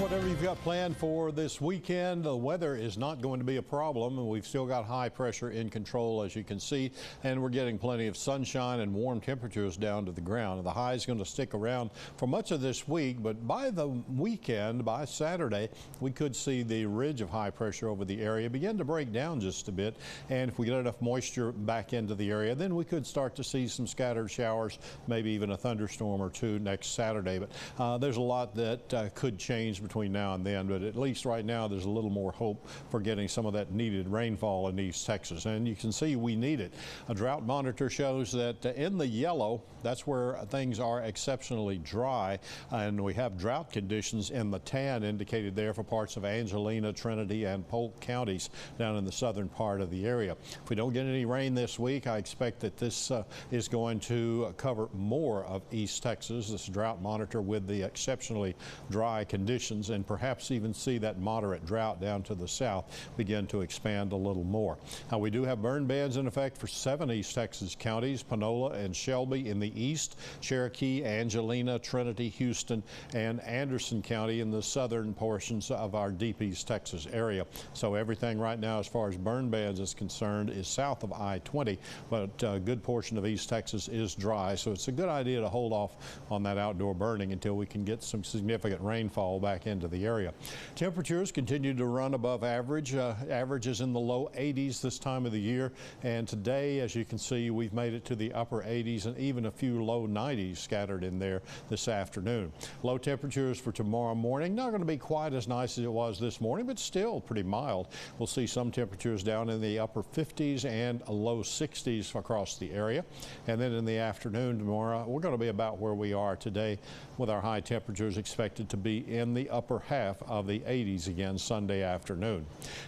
Whatever you've got planned for this weekend, the weather is not going to be a problem, and we've still got high pressure in control, as you can see, and we're getting plenty of sunshine and warm temperatures down to the ground. The high is going to stick around for much of this week, but by the weekend, by Saturday, we could see the ridge of high pressure over the area begin to break down just a bit, and if we get enough moisture back into the area, then we could start to see some scattered showers, maybe even a thunderstorm or two next Saturday. But there's a lot that could change between now and then, but at least right now there's a little more hope for getting some of that needed rainfall in East Texas, and you can see we need it. A drought monitor shows that in the yellow, that's where things are exceptionally dry, and we have drought conditions in the tan indicated there for parts of Angelina, Trinity, and Polk counties down in the southern part of the area. If we don't get any rain this week, I expect that this is going to cover more of East Texas, this drought monitor, with the exceptionally dry conditions, and perhaps even see that moderate drought down to the south begin to expand a little more. Now, we do have burn bans in effect for 7 East Texas counties: Panola and Shelby in the east, Cherokee, Angelina, Trinity, Houston, and Anderson County in the southern portions of our deep East Texas area. So everything right now as far as burn bans is concerned is south of I-20, but a good portion of East Texas is dry, so it's a good idea to hold off on that outdoor burning until we can get some significant rainfall back into the area. Temperatures continue to run above average. Average is in the low 80s this time of the year, and today, as you can see, we've made it to the upper 80s and even a few low 90s scattered in there this afternoon. Low temperatures for tomorrow morning, not going to be quite as nice as it was this morning, but still pretty mild. We'll see some temperatures down in the upper 50s and low 60s across the area, and then in the afternoon tomorrow, we're going to be about where we are today, with our high temperatures expected to be in the upper half of the 80s again Sunday afternoon.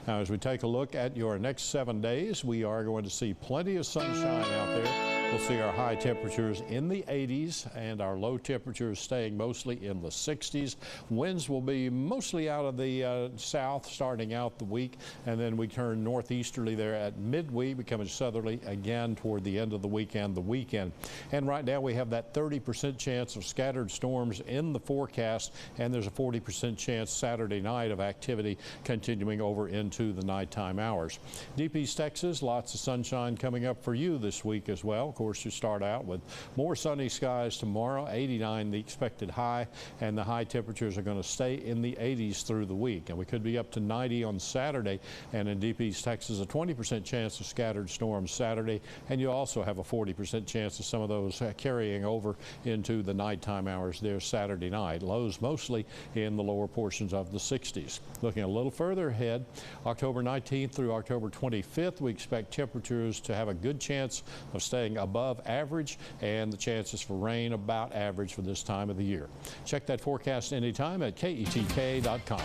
Now, as we take a look at your next 7 days, we are going to see plenty of sunshine out there. We'll see our high temperatures in the 80s and our low temperatures staying mostly in the 60s. Winds will be mostly out of the south starting out the week, and then we turn northeasterly there at midweek, becoming southerly again toward the end of the week and the weekend. And right now we have that 30% chance of scattered storms in the forecast, and there's a 40% chance Saturday night of activity continuing over into the nighttime hours. Deep East Texas, lots of sunshine coming up for you this week as well. Of course, you start out with more sunny skies tomorrow, 89 the expected high, and the high temperatures are going to stay in the 80s through the week. And we could be up to 90 on Saturday, and in Deep East Texas, a 20% chance of scattered storms Saturday, and you also have a 40% chance of some of those carrying over into the nighttime hours there Saturday night. Lows mostly in the lower portions of the 60s. Looking a little further ahead, October 19th through October 25th, we expect temperatures to have a good chance of staying above average, and the chances for rain about average for this time of the year. Check that forecast anytime at KETK.com.